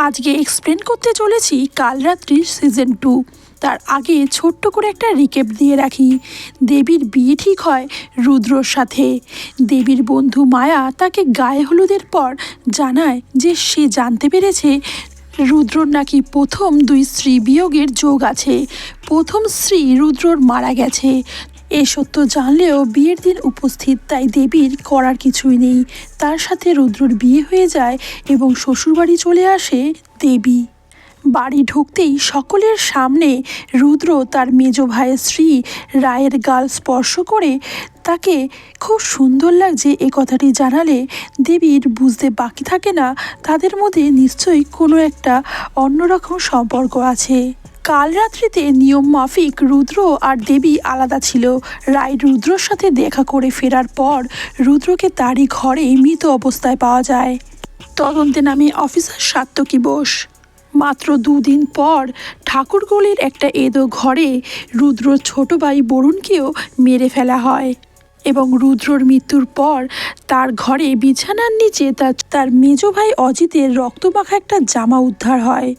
আজকে এক্সপ্লেন করতে চলেছি কাল রাত্রির সিজন 2। তার আগে ছোট্ট করে একটা রিকেপ দিয়ে রাখি। দেবীর বিয়ে ঠিক হয় রুদ্রর সাথে। দেবীর বন্ধু মায়া তাকে গায়ে হলুদের পর জানায় যে সে জানতে পেরেছে রুদ্রর নাকি প্রথম 2 স্ত্রী বিয়োগের যোগ আছে। প্রথম স্ত্রী রুদ্রর মারা গেছে। এ সত্য জানলেও বিয়ের দিন উপস্থিত, তাই দেবীর করার কিছুই নেই। তার সাথে রুদ্রর বিয়ে হয়ে যায় এবং শ্বশুরবাড়ি চলে আসে দেবী। বাড়ি ঢুকতেই সকলের সামনে রুদ্র তার মেজ ভাইয়ের স্ত্রী রায়ের গাল স্পর্শ করে তাকে খুব সুন্দর লাগছে এ কথাটি জানালে দেবীর বুঝতে বাকি থাকে না তাদের মধ্যে নিশ্চয়ই কোনো একটা অন্যরকম সম্পর্ক আছে। কাল রাত্রিতে নিয়ম মাফিক রুদ্র আর দেবী আলাদা ছিল। রায় রুদ্রর সাথে দেখা করে ফেরার পর রুদ্রকে তারই ঘরে মৃত অবস্থায় পাওয়া যায়। তদন্তে নামে অফিসার সাত্তকী বোস। মাত্র 2 দিন পর ঠাকুরগলির একটা এদো ঘরে রুদ্রর ছোট ভাই বরুণকেও মেরে ফেলা হয় এবং রুদ্রর মৃত্যুর পর তার ঘরে বিছানার নিচে তার মেজ ভাই অজিতের রক্তমাখা একটা জামা উদ্ধার হয়।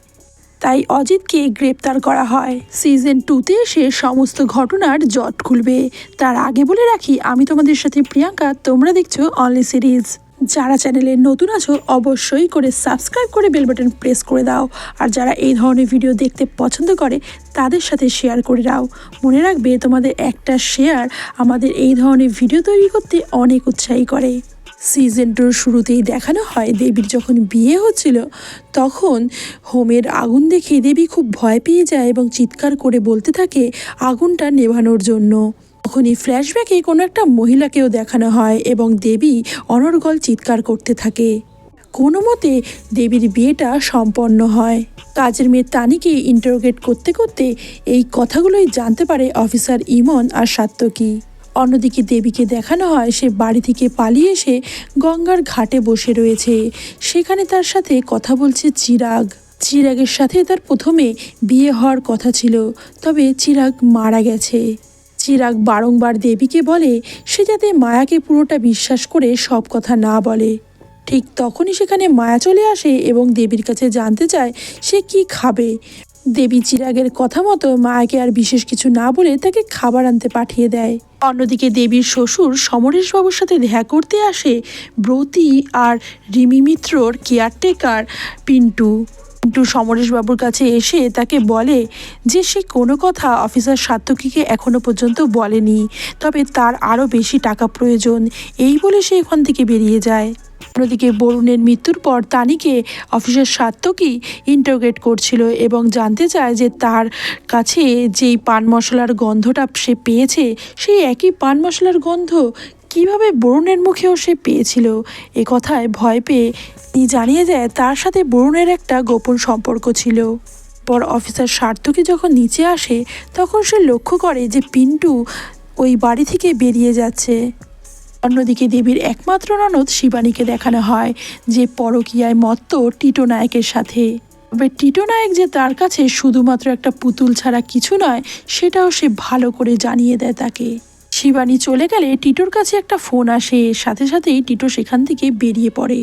তাই অজিতকে গ্রেপ্তার করা হয়। সিজন 2তে সে সমস্ত ঘটনার জট খুলবে। তার আগে বলে রাখি, আমি তোমাদের সাথে প্রিয়াঙ্কা, তোমরা দেখছো অনলি সিরিজ। যারা চ্যানেলে নতুন আছো অবশ্যই করে সাবস্ক্রাইব করে বেল বাটন প্রেস করে দাও, আর যারা এই ধরনের ভিডিও দেখতে পছন্দ করে তাদের সাথে শেয়ার করে দাও। মনে রাখবে, তোমাদের একটা শেয়ার আমাদের এই ধরনের ভিডিও তৈরি করতে অনেক উৎসাহী করে। সিজন 2 শুরুতেই দেখানো হয় দেবীর যখন বিয়ে হচ্ছিল তখন হোমের আগুন দেখে দেবী খুব ভয় পেয়ে যায় এবং চিৎকার করে বলতে থাকে আগুনটা নেভানোর জন্য। তখনই ফ্ল্যাশব্যাকে কোনো একটা মহিলাকেও দেখানো হয় এবং দেবী অনর্গল চিৎকার করতে থাকে। কোনো মতে দেবীর বিয়েটা সম্পন্ন হয়। কাজের মেয়ে তানিকে ইন্টারোগেট করতে করতে এই কথাগুলোই জানতে পারে অফিসার ইমন আর সাত্তকী। অন্যদিকে দেবীকে দেখানো হয় সে বাড়ি থেকে পালিয়ে এসে গঙ্গার ঘাটে বসে রয়েছে। সেখানে তার সাথে কথা বলছে চিরাগের সাথে তার প্রথমে বিয়ে হওয়ার কথা ছিল, তবে চিরাগ মারা গেছে। চিরাগ বারংবার দেবীকে বলে সে যাতে মায়াকে পুরোটা বিশ্বাস করে সব কথা না বলে। ঠিক তখনই সেখানে মায়া চলে আসে এবং দেবীর কাছে জানতে চায় সে কি খাবে। দেবী চিরাগের কথা মতো মায়াকে আর বিশেষ কিছু না বলে তাকে খাবার আনতে পাঠিয়ে দেয়। অন্যদিকে দেবীর শ্বশুর সমরেশবাবুর সাথে দেখা করতে আসে ব্রতী আর রিমি মিত্রর কেয়ারটেকার পিন্টু সমরেশবাবুর কাছে এসে তাকে বলে যে সে কোনো কথা অফিসার সাত্তকীকে এখনো পর্যন্ত বলেনি, তবে তার আরও বেশি টাকা প্রয়োজন। এই বলে সে এখান থেকে বেরিয়ে যায়। অন্যদিকে বরুণের মৃত্যুর পর তানিকে অফিসার সাত্তকী ইন্টারোগেট করছিল এবং জানতে চায় যে তার কাছে যেই পান মশলার গন্ধটা সে পেয়েছে সেই একই পান মশলার গন্ধ কিভাবে বরুণের মুখেও সে পেয়েছিল। এ কথায় ভয় পেয়ে জানিয়ে দেয় তার সাথে বরুণের একটা গোপন সম্পর্ক ছিল। পর অফিসার সাত্তকী যখন নিচে আসে তখন সে লক্ষ্য করে যে পিন্টু ওই বাড়ি থেকে বেরিয়ে যাচ্ছে। অন্যদিকে দেবীর একমাত্র ননদ শিবানীকে দেখানো হয় যে পরকীয়ায় মত্ত টিটো নায়কের সাথে। তবে টিটো নায়ক যে তার কাছে শুধুমাত্র একটা পুতুল ছাড়া কিছু নয় সেটাও সে ভালো করে জানিয়ে দেয় তাকে। শিবানী চলে গেলে টিটোর কাছে একটা ফোন আসে, সাথে সাথেই টিটো সেখান থেকে বেরিয়ে পড়ে।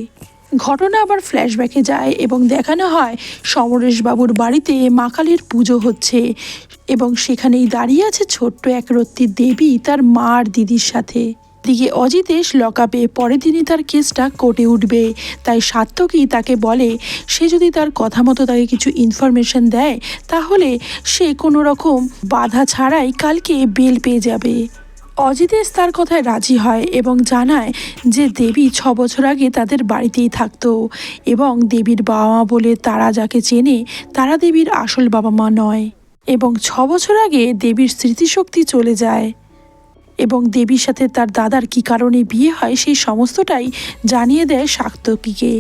ঘটনা আবার ফ্ল্যাশব্যাকে যায় এবং দেখানো হয় সমরেশবাবুর বাড়িতে মা কালীর পুজো হচ্ছে এবং সেখানেই দাঁড়িয়ে আছে ছোট্ট একরত্তি দেবী তার মা আর দিদির সাথে। দিকে অজিতেশ লকআপে, পরের দিনই তার কেসটা কোর্টে উঠবে। তাই সাত্তকী তাকে বলে সে যদি তার কথা মতো তাকে কিছু ইনফরমেশন দেয় তাহলে সে কোনো রকম বাধা ছাড়াই কালকে বেল পেয়ে যাবে। অজিতেশ তার কথায় রাজি হয় এবং জানায় যে দেবী 6 বছর আগে তাদের বাড়িতেই থাকতো এবং দেবীর বাবা মা বলে তারা যাকে চেনে তারা দেবীর আসল বাবা মা নয় এবং 6 বছর আগে দেবীর স্মৃতিশক্তি চলে যায় এবং দেবীর সাথে তার দাদার কি কারণে বিয়ে হয় সেই সমস্তটাই জানিয়ে দেয় সাত্তকীকে।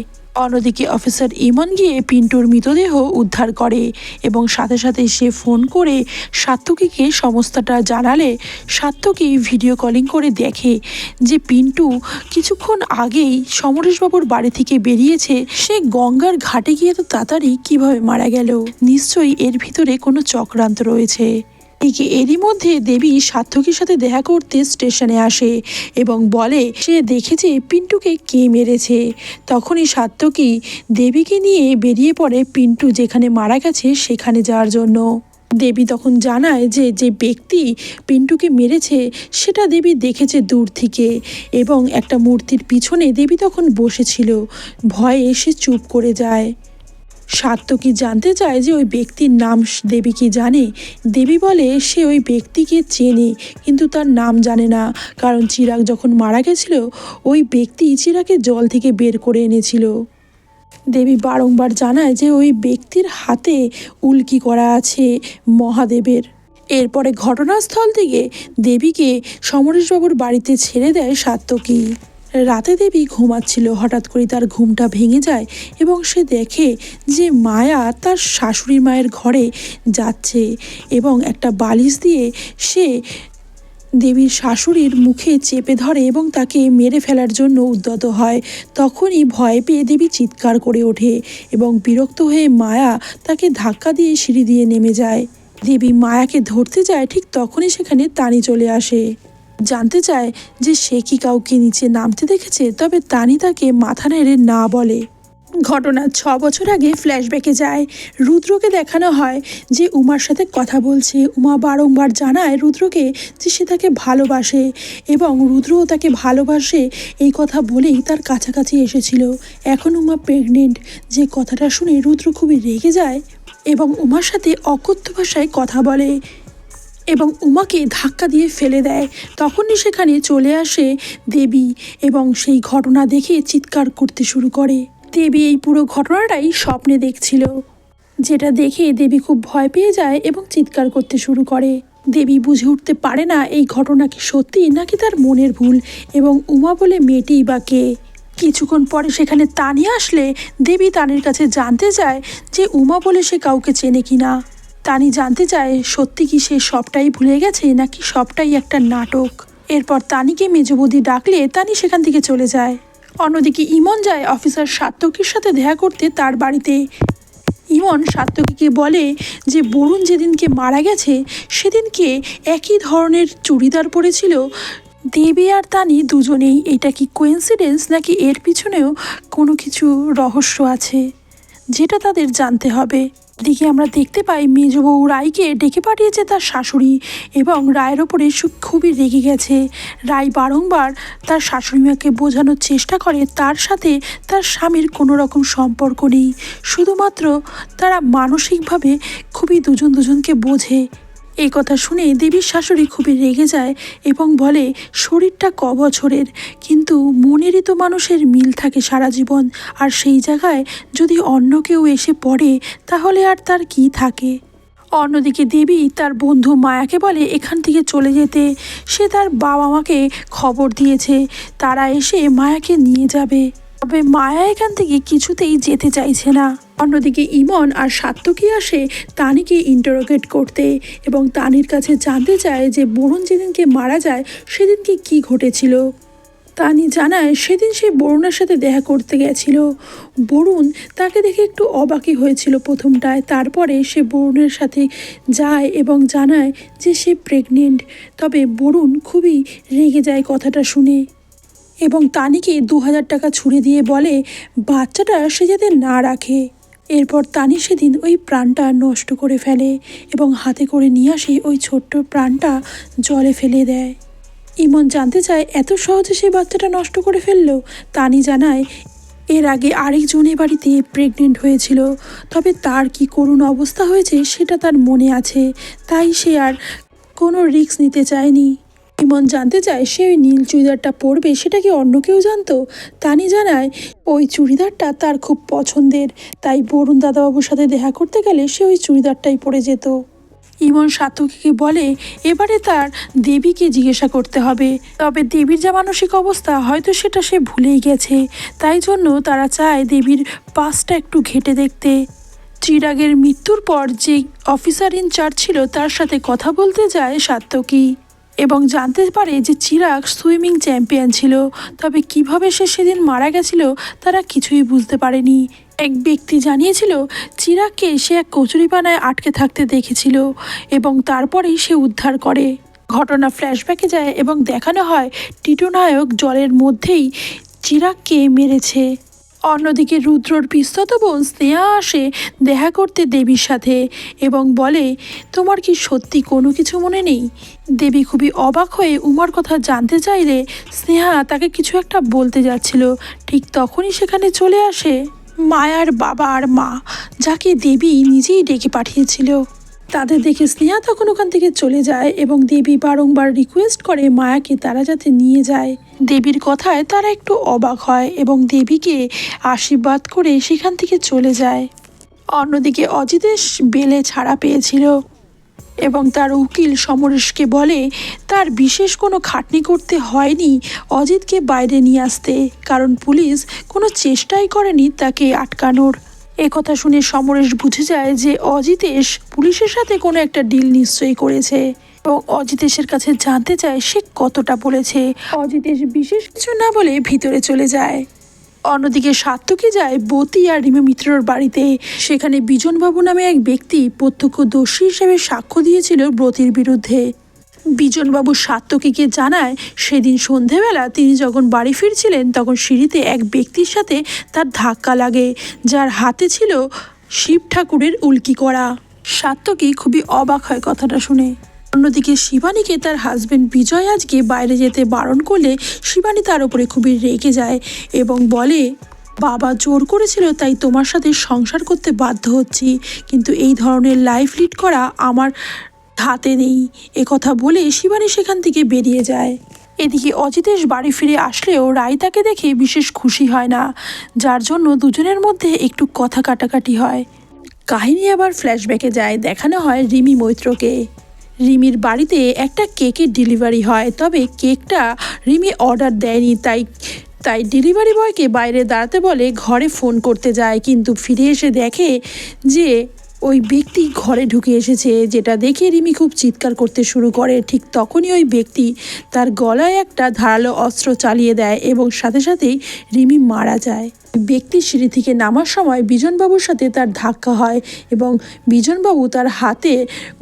অন্যদিকে অফিসার ইমন গিয়ে পিন্টুর মৃতদেহ উদ্ধার করে এবং সাথে সাথে সে ফোন করে সাত্তকীকে সমস্তটা জানালে সাত্তকী ভিডিও কলিং করে দেখে যে পিন্টু কিছুক্ষণ আগেই সমরেশবাবুর বাড়ি থেকে বেরিয়েছে। সে গঙ্গার ঘাটে গিয়ে তো তাড়াতাড়ি কিভাবে মারা গেল? নিশ্চয়ই এর ভিতরে কোনো চক্রান্ত রয়েছে। এরই মধ্যে দেবী সার্থকীর সাথে দেখা করতে স্টেশনে আসে এবং বলে সে দেখেছে পিন্টুকে কে মেরেছে। তখনই সার্থকী দেবীকে নিয়ে বেরিয়ে পড়ে পিন্টু যেখানে মারা গেছে সেখানে যাওয়ার জন্য। দেবী তখন জানায় যে যে ব্যক্তি পিন্টুকে মেরেছে সেটা দেবী দেখেছে দূর থেকে এবং একটা মূর্তির পিছনে দেবী তখন বসেছিল। ভয়ে সে চুপ করে যায়। সার্থকী জানতে চায় যে ওই ব্যক্তির নাম দেবী কি জানে। দেবী বলে সে ওই ব্যক্তিকে চেনে কিন্তু তার নাম জানে না, কারণ চিরাগ যখন মারা গেছিল ওই ব্যক্তি চিরাগকে জল থেকে বের করে এনেছিল। দেবী বারংবার জানায় যে ওই ব্যক্তির হাতে উল্কি করা আছে মহাদেবের। এরপরে ঘটনাস্থল থেকে দেবীকে সমরেশবাবুর বাড়িতে ছেড়ে দেয় সার্থকী। রাতে দেবী ঘুমাচ্ছিল, হঠাৎ করে তার ঘুমটা ভেঙে যায় এবং সে দেখে যে মায়া তার শাশুড়ি মায়ের ঘরে যাচ্ছে এবং একটা বালিশ দিয়ে সে দেবীর শাশুড়ির মুখে চেপে ধরে এবং তাকে মেরে ফেলার জন্য উদ্যত হয়। তখনই ভয় পেয়ে দেবী চিৎকার করে ওঠে এবং বিরক্ত হয়ে মায়া তাকে ধাক্কা দিয়ে সিঁড়ি দিয়ে নেমে যায়। দেবী মায়াকে ধরতে যায়, ঠিক তখনই সেখানে তানি চলে আসে। জানতে চায় যে সে কি কাউকে নিচে নামতে দেখেছে, তবে তানি তাকে মাথা নেড়ে না বলে। ঘটনা 6 বছর আগে ফ্ল্যাশব্যাকে যায়। রুদ্রকে দেখানো হয় যে উমার সাথে কথা বলছে। উমা বারংবার জানায় রুদ্রকে যে সে তাকে ভালোবাসে এবং রুদ্রও তাকে ভালোবাসে, এই কথা বলেই তার কাছাকাছি এসেছিল। এখন উমা প্রেগনেন্ট। যে কথাটা শুনে রুদ্র খুবই রেগে যায় এবং উমার সাথে অকথ্য ভাষায় কথা বলে এবং উমাকে ধাক্কা দিয়ে ফেলে দেয়। তখনই সেখানে চলে আসে দেবী এবং সেই ঘটনা দেখে চিৎকার করতে শুরু করে। দেবী এই পুরো ঘটনাটাই স্বপ্নে দেখছিল, যেটা দেখে দেবী খুব ভয় পেয়ে যায় এবং চিৎকার করতে শুরু করে। দেবী বুঝে উঠতে পারে না এই ঘটনা কি সত্যি নাকি তার মনের ভুল এবং উমা বলে মেয়েটিই বা কে। কিছুক্ষণ পরে সেখানে তানি আসলে দেবী তানির কাছে জানতে চায় যে উমা বলে সে কাউকে চেনে কিনা। তানি জানতে চায় সত্যি কি সে সবটাই ভুলে গেছে নাকি সবটাই একটা নাটক। এরপর তানিকে মেজবৌদি ডাকলে তানি সেখান থেকে চলে যায়। অন্যদিকে ইমন যায় অফিসার সার্থকীর সাথে দেখা করতে তার বাড়িতে। ইমন সার্থকীকে বলে যে বরুণ যেদিনকে মারা গেছে সেদিনকে একই ধরনের চুড়িদার পরেছিল দেবী আর তানি দুজনেই। এটা কি কোইন্সিডেন্স নাকি এর পিছনেও কোনো কিছু রহস্য আছে যেটা তাদের জানতে হবে। দিকে আমরা দেখতে পাই মেজবউ রায়কে ডেকে পাঠিয়েছে তার শাশুড়ি এবং রায়ের ওপরে খুবই রেগে গেছে। রায় বারংবার তার শাশুড়ি মাকে বোঝানোর চেষ্টা করে তার সাথে তার স্বামীর কোনো রকম সম্পর্ক নেই, শুধুমাত্র তারা মানসিকভাবে খুবই দুজনকে বোঝে। এই কথা শুনে দেবীর শাশুড়ি খুবই রেগে যায় এবং বলে শরীরটা বছরের কিন্তু মনেরই তো মানুষের মিল থাকে সারা জীবন, আর সেই জায়গায় যদি অন্য কেউ এসে পড়ে তাহলে আর তার কি থাকে। অন্যদিকে দেবী তার বন্ধু মায়াকে বলে এখান থেকে চলে যেতে। সে তার বাবা মাকে খবর দিয়েছে, তারা এসে মায়াকে নিয়ে যাবে, তবে মায়া এখান থেকে কিছুতেই যেতে চাইছে না। অন্যদিকে ইমন আর সার্থকী আসে তানিকে ইন্টারোগেট করতে এবং তানির কাছে জানতে চায় যে বরুণ যেদিনকে মারা যায় সেদিনকে কি ঘটেছিল। তানি জানায় সেদিন সে বরুণের সাথে দেখা করতে গেছিল। বরুণ তাকে দেখে একটু অবাকই হয়েছিল প্রথমটায়, তারপরে সে বরুণের সাথে যায় এবং জানায় যে সে প্রেগনেন্ট। তবে বরুণ খুবই রেগে যায় কথাটা শুনে এবং তানিকে 2000 টাকা ছুড়ে দিয়ে বলে বাচ্চাটা সে যাতে না রাখে। এরপর তানি সেদিন ওই প্রাণটা নষ্ট করে ফেলে এবং হাতে করে নিয়ে আসে ওই ছোট্ট প্রাণটা জলে ফেলে দেয়। ইমন জানতে চায় এত সহজে সেই বাচ্চাটা নষ্ট করে ফেললো। তানি জানায় এর আগে আরেকজনের বাড়িতে প্রেগনেন্ট হয়েছিল, তবে তার কি করুণ অবস্থা হয়েছে সেটা তার মনে আছে, তাই সে আর কোনো রিস্ক নিতে চায়নি। ইমন জানতে চায় সে ওই নীল চুড়িদারটা পরবে সেটা কি অন্য কেউ জানতো। তানি জানায় ওই চুড়িদারটা তার খুব পছন্দের, তাই বরুণ দাদাবাবুর সাথে দেখা করতে গেলে সে ওই চুড়িদারটাই পরে যেত। ইমন সার্থকীকে বলে এবারে তার দেবীকে জিজ্ঞাসা করতে হবে, তবে দেবীর যা মানসিক অবস্থা হয়তো সেটা সে ভুলেই গেছে, তাই জন্য তারা চায় দেবীর পাসটা একটু ঘেঁটে দেখতে। চিরাগের মৃত্যুর পর যে অফিসার ইনচার্জ ছিল তার সাথে কথা বলতে যায় সার্থকী এবং জানতে পারে যে চিরাগ সুইমিং চ্যাম্পিয়ন ছিল, তবে কিভাবে সে সেদিন মারা গেছিল তারা কিছুই বুঝতে পারেনি। এক ব্যক্তি জানিয়েছিল চিরাগকে সে এক কচুরিপানায় আটকে থাকতে দেখেছিল এবং তারপরেই সে উদ্ধার করে। ঘটনা ফ্ল্যাশব্যাকে যায় এবং দেখানো হয় টিটো নায়ক জলের মধ্যেই চিরাগকে মেরেছে। অন্যদিকে রুদ্রর পিস্তত বোন স্নেহা আসে দেখা করতে দেবীর সাথে এবং বলে, তোমার কি সত্যি কোনো কিছু মনে নেই? দেবী খুবই অবাক হয়ে উমার কথা জানতে চাইলে স্নেহা তাকে কিছু একটা বলতে যাচ্ছিল, ঠিক তখনই সেখানে চলে আসে মায়ার বাবা আর মা, যাকে দেবী নিজেই ডেকে পাঠিয়েছিল। তাদের দেখে স্নেহা তখন ওখান থেকে চলে যায় এবং দেবী বারংবার রিকোয়েস্ট করে মায়াকে তারা যাতে নিয়ে যায়। দেবীর কথায় তারা একটু অবাক হয় এবং দেবীকে আশীর্বাদ করে সেখান থেকে চলে যায়। অন্যদিকে অজিতেশ বেলে ছাড়া পেয়েছিল এবং তার উকিল সমরেশকে বলে তার বিশেষ কোনো খাটনি করতে হয়নি অজিতকে বাইরে নিয়ে আসতে, কারণ পুলিশ কোনো চেষ্টাই করেনি তাকে আটকানোর। কথা শুনে সমরেশ বুঝে যায় যে অজিতেশ পুলিশের সাথে কোনো একটা ডিল নিশ্চয়ই করেছে এবং অজিতেশের কাছে জানতে চায় সে কতটা বলেছে। অজিতেশ বিশেষ কিছু না বলে ভিতরে চলে যায়। অন্যদিকে সাত্তকী যায় বতী আর রিমি মিত্রর বাড়িতে। সেখানে বিজনবাবু নামে এক ব্যক্তি প্রত্যক্ষদর্শী হিসেবে সাক্ষ্য দিয়েছিল ব্রতীর বিরুদ্ধে। বিজনবাবু সাত্তকীকে জানায় সেদিন সন্ধেবেলা তিনি যখন বাড়ি ফিরছিলেন তখন সিঁড়িতে এক ব্যক্তির সাথে তার ধাক্কা লাগে, যার হাতে ছিল শিব ঠাকুরের উল্কি করা। সাত্তকী খুবই অবাক হয় কথাটা শুনে। অন্যদিকে শিবানীকে তার হাজবেন্ড বিজয় আজকে বাইরে যেতে বারণ করলে শিবানী তার উপরে খুবই রেগে যায় এবং বলে, বাবা জোর করেছিল তাই তোমার সাথে সংসার করতে বাধ্য হচ্ছি, কিন্তু এই ধরনের লাইফ লিড করা আমার হাতে নেই। কথা বলে শিবানী সেখান থেকে বেরিয়ে যায়। এদিকে অজিতেশ বাড়ি ফিরে আসলেও রাই তাকে দেখে বিশেষ খুশি হয় না, যার জন্য দুজনের মধ্যে একটু কথা কাটাকাটি হয়। কাহিনী আবার ফ্ল্যাশব্যাকে যায়, দেখানো হয় রিমি মৈত্রকে। রিমির বাড়িতে একটা কেকের ডেলিভারি হয়, তবে কেকটা রিমি অর্ডার দেয়নি, তাই ডেলিভারি বয়কে বাইরে দাঁড়াতে বলে ঘরে ফোন করতে যায়, কিন্তু ফিরে এসে দেখে যে ওই ব্যক্তি ঘরে ঢুকে এসেছে, যেটা দেখে রিমি খুব চিৎকার করতে শুরু করে। ঠিক তখনই ওই ব্যক্তি তার গলায় একটা ধারালো অস্ত্র চালিয়ে দেয় এবং সাথে সাথেই রিমি মারা যায়। ব্যক্তি সিঁড়ি থেকে নামার সময় বিজনবাবুর সাথে তার ধাক্কা হয় এবং বিজনবাবু তার হাতে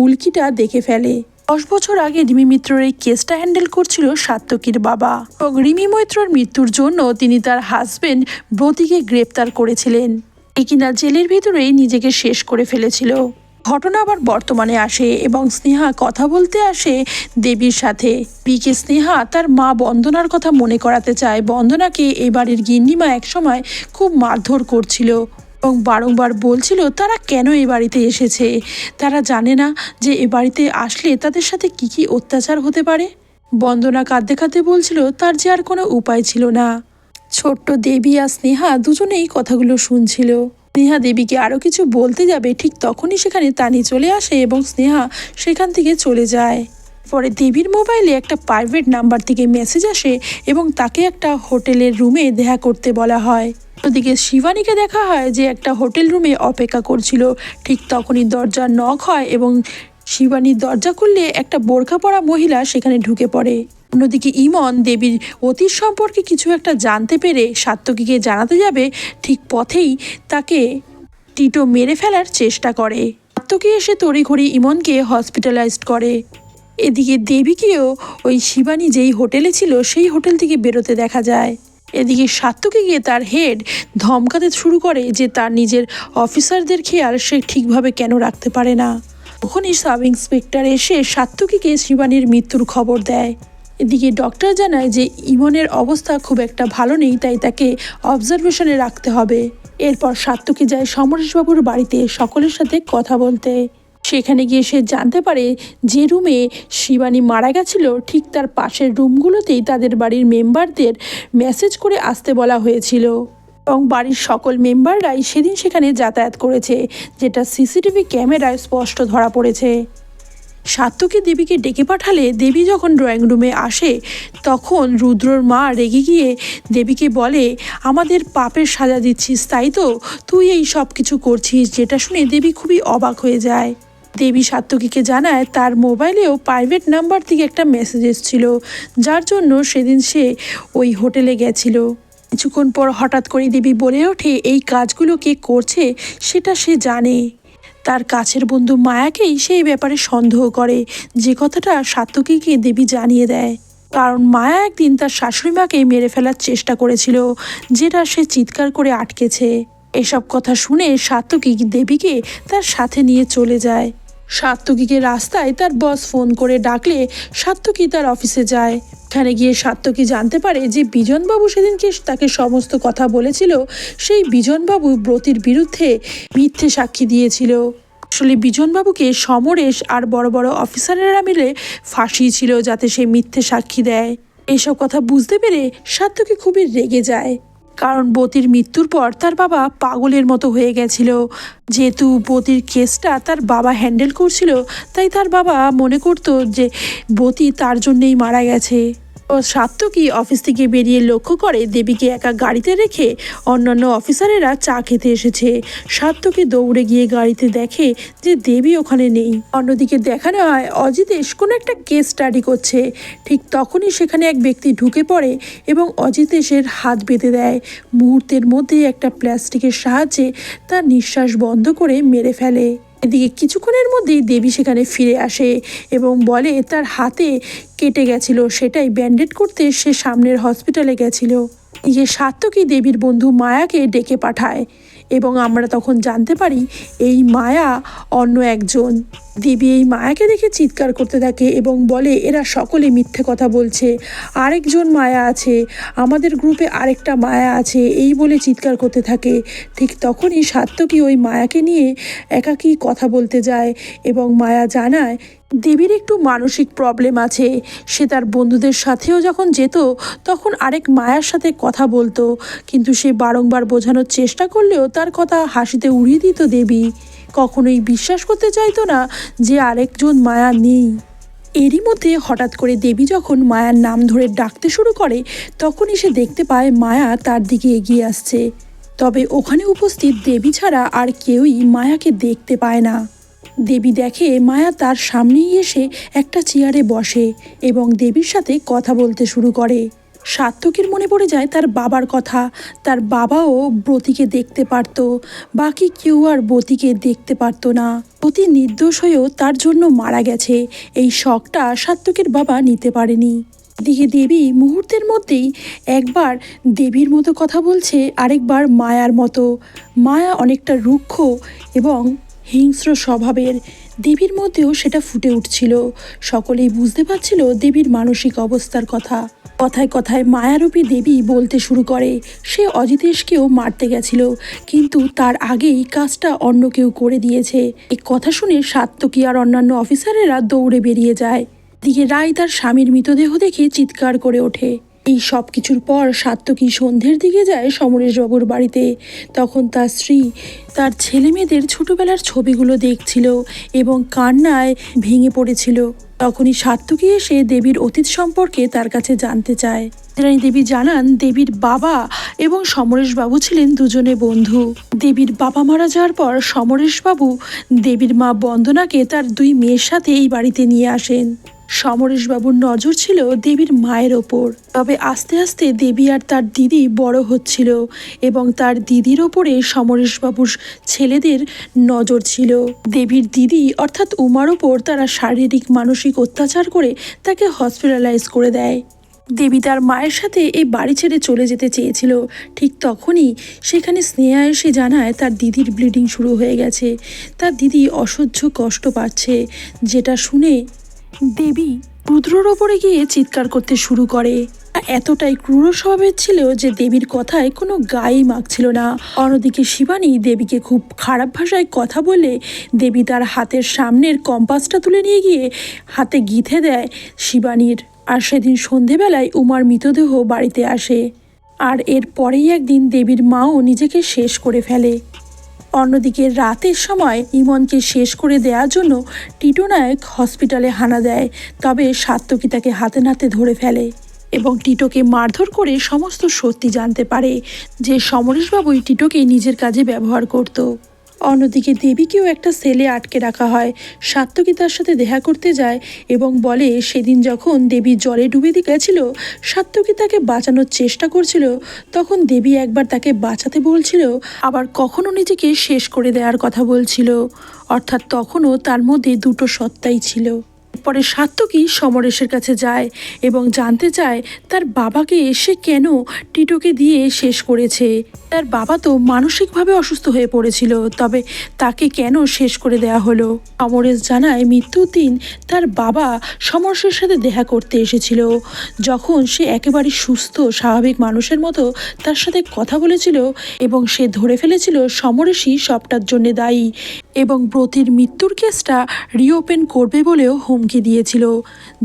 উল্কিটা দেখে ফেলে। 10 বছর আগে রিমি মিত্রর এই কেসটা হ্যান্ডেল করছিল সাত্তকীর বাবা এবং রিমি মৈত্রর মৃত্যুর জন্য তিনি তার হাজবেন্ড ব্রতীকে গ্রেপ্তার করেছিলেন। কিনা জেলের ভিতরেই নিজেকে শেষ করে ফেলেছিল। ঘটনা আবার বর্তমানে আসে এবং স্নেহা কথা বলতে আসে দেবীর সাথে। বিকে স্নেহা তার মা বন্দনার কথা মনে করাতে চায়। বন্দনাকে এই বাড়ির গিন্নিমা একসময় খুব মারধর করছিল এবং বারংবার বলছিল তারা কেন এ বাড়িতে এসেছে, তারা জানে না যে এ বাড়িতে আসলে তাদের সাথে কি কি অত্যাচার হতে পারে। বন্দনা কাঁদতে কাঁদতে বলছিল তার যে আর কোনো উপায় ছিল না। ছোট্ট দেবী আর স্নেহা দুজনেই কথাগুলো শুনছিল। স্নেহা দেবীকে আরও কিছু বলতে যাবে, ঠিক তখনই সেখানে তানি চলে আসে এবং স্নেহা সেখান থেকে চলে যায়। পরে দেবীর মোবাইলে একটা প্রাইভেট নাম্বার থেকে মেসেজ আসে এবং তাকে একটা হোটেলের রুমে দেখা করতে বলা হয়। ওদিকে শিবানীকে দেখা হয় যে একটা হোটেল রুমে অপেক্ষা করছিল। ঠিক তখনই দরজার নক হয় এবং শিবানীর দরজা খুললে একটা বোরখা পরা মহিলা সেখানে ঢুকে পড়ে। অন্যদিকে ইমন দেবীর অতীত সম্পর্কে কিছু একটা জানতে পেরে সাত্তকীকে জানাতে যাবে, ঠিক পথেই তাকে টিটো মেরে ফেলার চেষ্টা করে। সাত্তকী এসে তড়িঘড়ি ইমনকে হসপিটালাইজড করে। এদিকে দেবীকেও ওই শিবানী যেই হোটেলে ছিল সেই হোটেল থেকে বেরোতে দেখা যায়। এদিকে সাত্তকীকে তার হেড ধমকাতে শুরু করে যে তার নিজের অফিসারদের খেয়াল সে ঠিকভাবে কেন রাখতে পারে না। তখনই সাব ইন্সপেক্টর এসে সাত্তকীকে শিবানীর মৃত্যুর খবর দেয়। এদিকে ডক্টর জানায় যে ইমনের অবস্থা খুব একটা ভালো নেই, তাই তাকে অবজারভেশনে রাখতে হবে। এরপর সাত্তকী যায় সমরেশবাবুর বাড়িতে সকলের সাথে কথা বলতে। সেখানে গিয়ে সে জানতে পারে যে রুমে শিবানী মারা গেছিল ঠিক তার পাশের রুমগুলোতেই তাদের বাড়ির মেম্বারদের মেসেজ করে আসতে বলা হয়েছিল এবং বাড়ির সকল মেম্বাররাই সেদিন সেখানে যাতায়াত করেছে, যেটা সিসিটিভি ক্যামেরায় স্পষ্ট ধরা পড়েছে। সাত্তকী দেবীকে ডেকে পাঠালে দেবী যখন ড্রয়িং রুমে আসে তখন রুদ্রর মা রেগে গিয়ে দেবীকে বলে, আমাদের পাপের সাজা দিচ্ছিস তাই তো, তুই এই সব কিছু করছিস। যেটা শুনে দেবী খুবই অবাক হয়ে যায়। দেবী সাত্তকীকে জানায় তার মোবাইলেও প্রাইভেট নাম্বার থেকে একটা মেসেজ এসেছিল, যার জন্য সেদিন সে ওই হোটেলে গেছিল। কিছুক্ষণ পর হঠাৎ করে দেবী বলে ওঠে এই কাজগুলো কে করছে সেটা সে জানে। তার কাছের বন্ধু মায়াকেই সেই ব্যাপারে সন্দেহ করে, যে কথাটা সাত্তকীকে দেবী জানিয়ে দেয়। কারণ মায়া একদিন তার শাশুড়ি মাকে মেরে ফেলার চেষ্টা করেছিল, যেটা সে চিৎকার করে আটকেছে। এসব কথা শুনে সাত্তকী দেবীকে তার সাথে নিয়ে চলে যায়। সাত্তকীকে রাস্তায় তার বস ফোন করে ডাকলে সাত্তকী তার অফিসে যায়। এখানে গিয়ে সাত্তকী জানতে পারে যে বিজনবাবু সেদিনকে তাকে সমস্ত কথা বলেছিল, সেই বিজনবাবু ব্রতির বিরুদ্ধে মিথ্যে সাক্ষী দিয়েছিল। আসলে বিজনবাবুকে সমরেশ আর বড় বড় অফিসারেরা মিলে ফাঁসিয়েছিল যাতে সে মিথ্যে সাক্ষী দেয়। এসব কথা বুঝতে পেরে সাত্তকী খুবই রেগে যায়, কারণ বতির মৃত্যুর পর তার বাবা পাগলের মতো হয়ে গেছিল। যেহেতু বতির কেসটা তার বাবা হ্যান্ডেল করছিল, তাই তার বাবা মনে করতো যে বতি তার জন্যেই মারা গেছে। ও সাত্তকী অফিস থেকে বেরিয়ে লক্ষ্য করে দেবীকে একা গাড়িতে রেখে অন্যান্য অফিসারেরা চা খেতে এসেছে। সাত্তকী দৌড়ে গিয়ে গাড়িতে দেখে যে দেবী ওখানে নেই। অন্যদিকে দেখানো হয় অজিতেশ কোনো একটা কেস স্টাডি করছে। ঠিক তখনই সেখানে এক ব্যক্তি ঢুকে পড়ে এবং অজিতেশের হাত বেঁধে দেয়। মুহূর্তের মধ্যেই একটা প্লাস্টিকের সাহায্যে তার নিঃশ্বাস বন্ধ করে মেরে ফেলে। এদিকে কিছুক্ষণের মধ্যেই দেবী সেখানে ফিরে আসে এবং বলে তার হাতে কেটে গেছিল, সেটাই ব্যান্ডেড করতে সে সামনের হসপিটালে গেছিল। যে সাত্তকী দেবীর বন্ধু মায়াকে ডেকে পাঠায় এবং আমরা তখন জানতে পারি এই মায়া অন্য একজন। দেবী এই মায়াকে দেখে চিৎকার করতে থাকে এবং বলে এরা সকলে মিথ্যে কথা বলছে, আরেকজন মায়া আছে, আমাদের গ্রুপে আরেকটা মায়া আছে, এই বলে চিৎকার করতে থাকে। ঠিক তখনই সাত্তকী ওই মায়াকে নিয়ে একাকী কথা বলতে যায় এবং মায়া জানায় দেবীর একটু মানসিক প্রবলেম আছে। সে তার বন্ধুদের সাথেও যখন যেত তখন আরেক মায়ার সাথে কথা বলতো, কিন্তু সে বারংবার বোঝানোর চেষ্টা করলেও তার কথা হাসিতে উড়িয়ে দিত দেবী। কখনোই বিশ্বাস করতে চাইতো না যে আরেকজন মায়া নেই। এরই মধ্যে হঠাৎ করে দেবী যখন মায়ার নাম ধরে ডাকতে শুরু করে তখনই সে দেখতে পায় মায়া তার দিকে এগিয়ে আসছে। তবে ওখানে উপস্থিত দেবী ছাড়া আর কেউই মায়াকে দেখতে পায় না। দেবী দেখে মায়া তার সামনেই এসে একটা চেয়ারে বসে এবং দেবীর সাথে কথা বলতে শুরু করে। সাত্তকীর মনে পড়ে যায় তার বাবার কথা। তার বাবাও ব্রতিকে দেখতে পারত, বাকি কেউ আর ব্রতিকে দেখতে পারত না। ব্রতি নির্দোষ হয়েও তার জন্য মারা গেছে, এই শখটা সাত্তকীর বাবা নিতে পারেনি। এদিকে দেবী মুহূর্তের মধ্যেই একবার দেবীর মতো কথা বলছে, আরেকবার মায়ার মতো। মায়া অনেকটা রুক্ষ এবং হিংস্র স্বভাবের, দেবীর মধ্যেও সেটা ফুটে উঠছিল। সকলেই বুঝতে পারছিল দেবীর মানসিক অবস্থার কথা। কথায় কথায় মায়ারূপী দেবী বলতে শুরু করে সে অজিতেশকেও মারতে গেছিল, কিন্তু তার আগেই কাজটা অন্য কেউ করে দিয়েছে। এই কথা শুনে সাত্তকী আর অন্যান্য অফিসারেরা দৌড়ে বেরিয়ে যায়। দিকে রায় তার স্বামীর মৃতদেহ দেখে চিৎকার করে ওঠে। এই সব কিছুর পর সাত্তকী সন্ধ্যের দিকে যায় সমরেশবাবুর বাড়িতে। তখন তার স্ত্রী তার ছেলে মেয়েদের ছোটবেলার ছবিগুলো দেখছিল এবং কান্নায় ভেঙে পড়েছিল। তখনই সাত্তকী এসে দেবীর অতীত সম্পর্কে তার কাছে জানতে চায়। রানী দেবী জানান দেবীর বাবা এবং সমরেশবাবু ছিলেন দুজনে বন্ধু। দেবীর বাবা মারা যাওয়ার পর সমরেশবাবু দেবীর মা বন্দনাকে তার দুই মেয়ের সাথে এই বাড়িতে নিয়ে আসেন। সমরেশবাবুর নজর ছিল দেবীর মায়ের ওপর। তবে আস্তে আস্তে দেবী আর তার দিদি বড় হচ্ছিল এবং তার দিদির ওপরে সমরেশবাবুর ছেলেদের নজর ছিল। দেবীর দিদি অর্থাৎ উমার ওপর তারা শারীরিক মানসিক অত্যাচার করে তাকে হসপিটালাইজ করে দেয়। দেবী তার মায়ের সাথে এই বাড়ি ছেড়ে চলে যেতে চেয়েছিল। ঠিক তখনই সেখানে স্নেহা এসে জানায় তার দিদির ব্লিডিং শুরু হয়ে গেছে, তার দিদি অসহ্য কষ্ট পাচ্ছে। যেটা শুনে দেবী রুদ্রর ওপরে গিয়ে চিৎকার করতে শুরু করে। এতটাই ক্রূর স্বভাবের ছিল যে দেবীর কথায় কোনো গায়েই মাখছিল না। অন্যদিকে শিবানী দেবীকে খুব খারাপ ভাষায় কথা বলে দেবী তার হাতের সামনের কম্পাসটা তুলে নিয়ে গিয়ে হাতে গিঁথে দেয় শিবানীর। আর সেদিন সন্ধেবেলায় উমার মৃতদেহ বাড়িতে আসে। আর এর পরেই একদিন দেবীর মাও নিজেকে শেষ করে ফেলে। অন্যদিকে রাতের সময় ইমনকে শেষ করে দেওয়ার জন্য টিটো নায়ক হসপিটালে হানা দেয়। তবে সাত্তকী তাকে হাতে নাতে ধরে ফেলে এবং টিটোকে মারধর করে সমস্ত সত্যি জানতে পারে যে সমরেশবাবুই টিটোকে নিজের কাজে ব্যবহার করত। অন্যদিকে দেবীকেও একটা সেলে আটকে রাখা হয়। সাত্তকী তার সাথে দেখা করতে যায় এবং বলে সেদিন যখন দেবী জলে ডুবে গেছিল, সাত্তকী তাকে বাঁচানোর চেষ্টা করছিল, তখন দেবী একবার তাকে বাঁচাতে বলছিল, আবার কখনো নিজেকে শেষ করে দেওয়ার কথা বলছিল। অর্থাৎ তখনও তার মধ্যে দুটো সত্তাই ছিল। পরে সাত্তকী সমরেশের কাছে যায় এবং জানতে চায় তার বাবাকে সে কেন টিটোকে দিয়ে শেষ করেছে। তার বাবা তো মানসিকভাবে অসুস্থ হয়ে পড়েছিল, তবে তাকে কেন শেষ করে দেয়া হলো। সমরেশ জানায় মৃত্যুর দিন তার বাবা সমরেশের সাথে দেখা করতে এসেছিল, যখন সে একেবারে সুস্থ স্বাভাবিক মানুষের মতো তার সাথে কথা বলেছিল এবং সে ধরে ফেলেছিল সমরেশই সবটার জন্য দায়ী এবং ব্রতির মৃত্যুর কেসটা রিওপেন করবে বলেও হুমকি দিয়েছিল,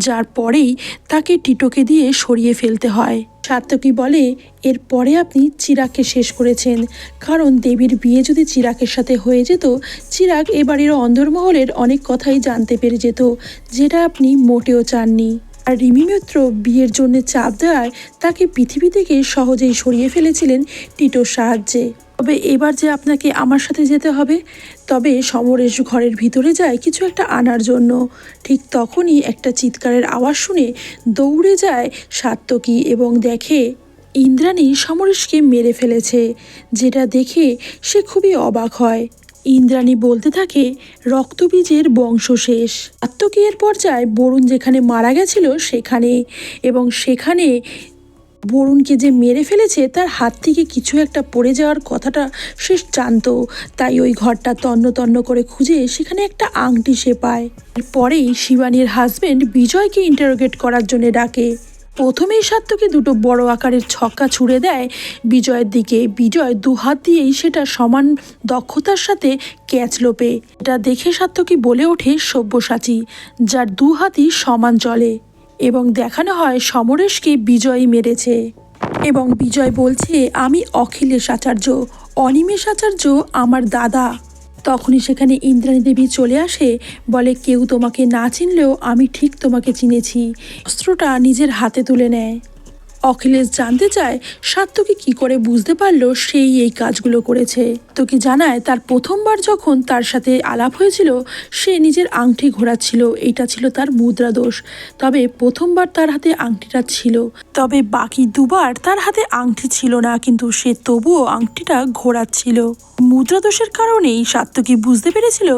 যার পরেই তাকে টিটোকে দিয়ে সরিয়ে ফেলতে হয়। সাত্তকী বলে এরপরে আপনি চিরাগকে শেষ করেছেন, কারণ দেবীর বিয়ে যদি চিরাগের সাথে হয়ে যেত, চিরাগ এ বাড়ির অন্দরমহলের অনেক কথাই জানতে পেরে যেত, যেটা আপনি মোটেও চাননি। আর রিমি মিত্র বিয়ের জন্য চাপ দেওয়ায় তাকে পৃথিবী থেকে সহজেই সরিয়ে ফেলেছিলেন টিটোর সাহায্যে। তবে এবার যে আপনাকে আমার সাথে যেতে হবে। তবে সমরেশ ঘরের ভিতরে যায় কিছু একটা আনার জন্য। ঠিক তখনই একটা চিৎকারের আওয়াজ শুনে দৌড়ে যায় সাত্তকী এবং দেখে ইন্দ্রাণী সমরেশকে মেরে ফেলেছে, যেটা দেখে সে খুবই অবাক হয়। ইন্দ্রাণী বলতে থাকে রক্তবীজের বংশ শেষ। সাত্তকী এরপর যায় বরুণ যেখানে মারা গেছিল সেখানে, এবং সেখানে বরুণকে যে মেরে ফেলেছে তার হাত থেকে কিছু একটা পড়ে যাওয়ার কথাটা সে জানতো, তাই ওই ঘরটা তন্ন তন্ন করে খুঁজে সেখানে একটা আংটি সে পায়। এরপরেই শিবানীর হাজবেন্ড বিজয়কে ইন্টারোগেট করার জন্য ডাকে। প্রথমেই সাত্তকী দুটো বড় আকারের ছক্কা ছুঁড়ে দেয় বিজয়ের দিকে। বিজয় দু হাত দিয়েই সেটা সমান দক্ষতার সাথে ক্যাচ লোপে। এটা দেখে সাত্তকী বলে ওঠে সব্যসাচী, যার দু হাতই সমান চলে, এবং দেখানো হয় সমরেশকে বিজয়ই মেরেছে। এবং বিজয় বলছে আমি অখিলেশ আচার্য, অনিমেষ আচার্য আমার দাদা। তখনই সেখানে ইন্দ্রাণী দেবী চলে আসে, বলে কেউ তোমাকে না চিনলেও আমি ঠিক তোমাকে চিনেছি। অস্ত্রটা নিজের হাতে তুলে নেয়। অখিলেশ জানতে চায় সাত্তকী কি করে বুঝতে পারলো সেই এই কাজগুলো করেছে। সাত্তকী জানায় তার প্রথমবার যখন তার সাথে আলাপ হয়েছিল সে নিজের আংটি ঘোরাচ্ছিল, এটা ছিল তার মুদ্রা দোষ। তবে প্রথমবার তার হাতে আংটিটা ছিল, তবে বাকি দুবার তার হাতে আংটি ছিল না, কিন্তু সে তবুও আংটিটা ঘোরাচ্ছিল। মুদ্রা দোষের কারণেই সাত্তকী বুঝতে পেরেছিল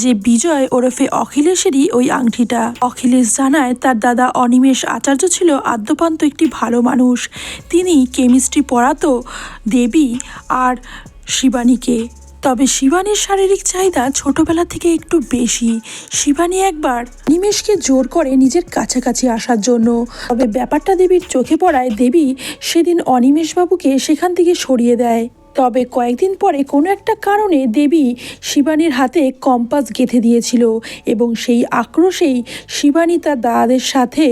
যে বিজয় ওরফে অখিলেশেরই ওই আংটিটা। অখিলেশ জানায় তার দাদা অনিমেষ আচার্য ছিল আদ্যপান্ত একটি ভালো মানুষ। তিনি কেমিস্ট্রি পড়াতো দেবী আর শিবানীকে। তবে শিবানীর শারীরিক চাহিদা ছোটবেলা থেকে একটু বেশি। শিবানী একবার অনিমেষকে জোর করে নিজের কাছাকাছি আসার জন্য, তবে ব্যাপারটা দেবীর চোখে পড়ায় দেবী সেদিন অনিমেষবাবুকে সেখান থেকে সরিয়ে দেয়। তবে কয়েকদিন পরে কোনো একটা কারণে দেবী শিবানীর হাতে কম্পাস গেঁথে দিয়েছিল, এবং সেই আক্রোশেই শিবানী তার দাদাদের সাথে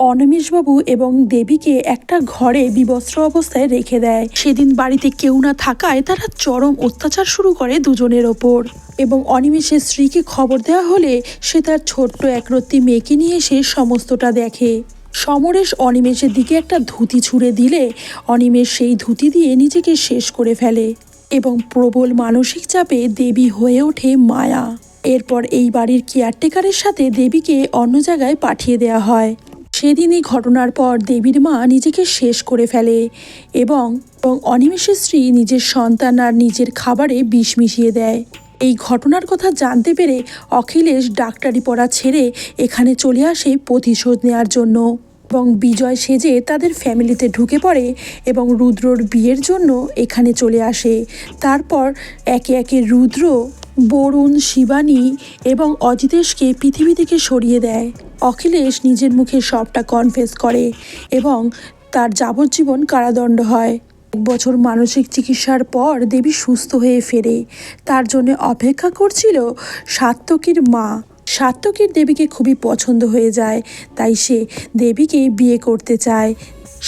অনিমেষবাবু এবং দেবীকে একটা ঘরে বিবস্ত্র অবস্থায় রেখে দেয়। সেদিন বাড়িতে কেউ না থাকায় তারা চরম অত্যাচার শুরু করে দুজনের ওপর, এবং অনিমেষের স্ত্রীকে খবর দেওয়া হলে সে তার ছোট্ট একরত্তি মেয়েকে নিয়ে এসে সমস্তটা দেখে। সমরেশ অনিমেষের দিকে একটা ধুতি ছুঁড়ে দিলে অনিমেষ সেই ধুতি দিয়ে নিজেকে শেষ করে ফেলে, এবং প্রবল মানসিক চাপে দেবী হয়ে ওঠে মায়া। এরপর এই বাড়ির কেয়ারটেকারের সাথে দেবীকে অন্য জায়গায় পাঠিয়ে দেওয়া হয়। সেদিনই ঘটনার পর দেবীর মা নিজেকে শেষ করে ফেলে, এবং অনিমেষের স্ত্রী নিজের সন্তান আর নিজের খাবারে বিষ মিশিয়ে দেয়। এই ঘটনার কথা জানতে পেরে অখিলেশ ডাক্তারি পড়া ছেড়ে এখানে চলে আসে প্রতিশোধ নেওয়ার জন্য, এবং বিজয় সেজে তাদের ফ্যামিলিতে ঢুকে পড়ে এবং রুদ্রর বিয়ের জন্য এখানে চলে আসে। তারপর একে একে রুদ্র, বরুণ, শিবানী এবং অজিতেশকে পৃথিবী থেকে সরিয়ে দেয়। অখিলেশ নিজের মুখে সবটা কনফেস করে এবং তার যাবজ্জীবন কারাদণ্ড হয়। 1 বছর মানসিক চিকিৎসার পর দেবী সুস্থ হয়ে ফেরে। তার জন্য অপেক্ষা করছিল সাত্তকীর মা। সাত্তকীর দেবীকে খুবই পছন্দ হয়ে যায়, তাই সে দেবীকে বিয়ে করতে চায়।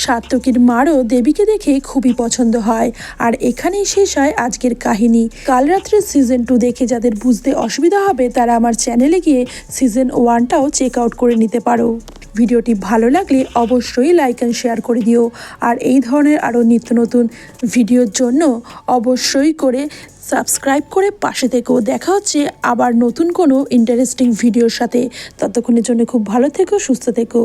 সাত্তকীর মারও দেবীকে দেখে খুবই পছন্দ হয়। আর এখানেই শেষ হয় আজকের কাহিনী। কাল রাত্রে সিজন 2 দেখে যাদের বুঝতে অসুবিধা হবে তারা আমার চ্যানেলে গিয়ে সিজন 1টাও চেক আউট করে নিতে পারো। ভিডিওটি ভালো লাগলে অবশ্যই লাইক অ্যান্ড শেয়ার করে দিও। আর এই ধরনের আরও নিত্য নতুন ভিডিওর জন্য অবশ্যই করে সাবস্ক্রাইব করে পাশে থেকেও। দেখা হচ্ছে আবার নতুন কোনো ইন্টারেস্টিং ভিডিওর সাথে। ততক্ষণের জন্য খুব ভালো থেকো, সুস্থ থেকো।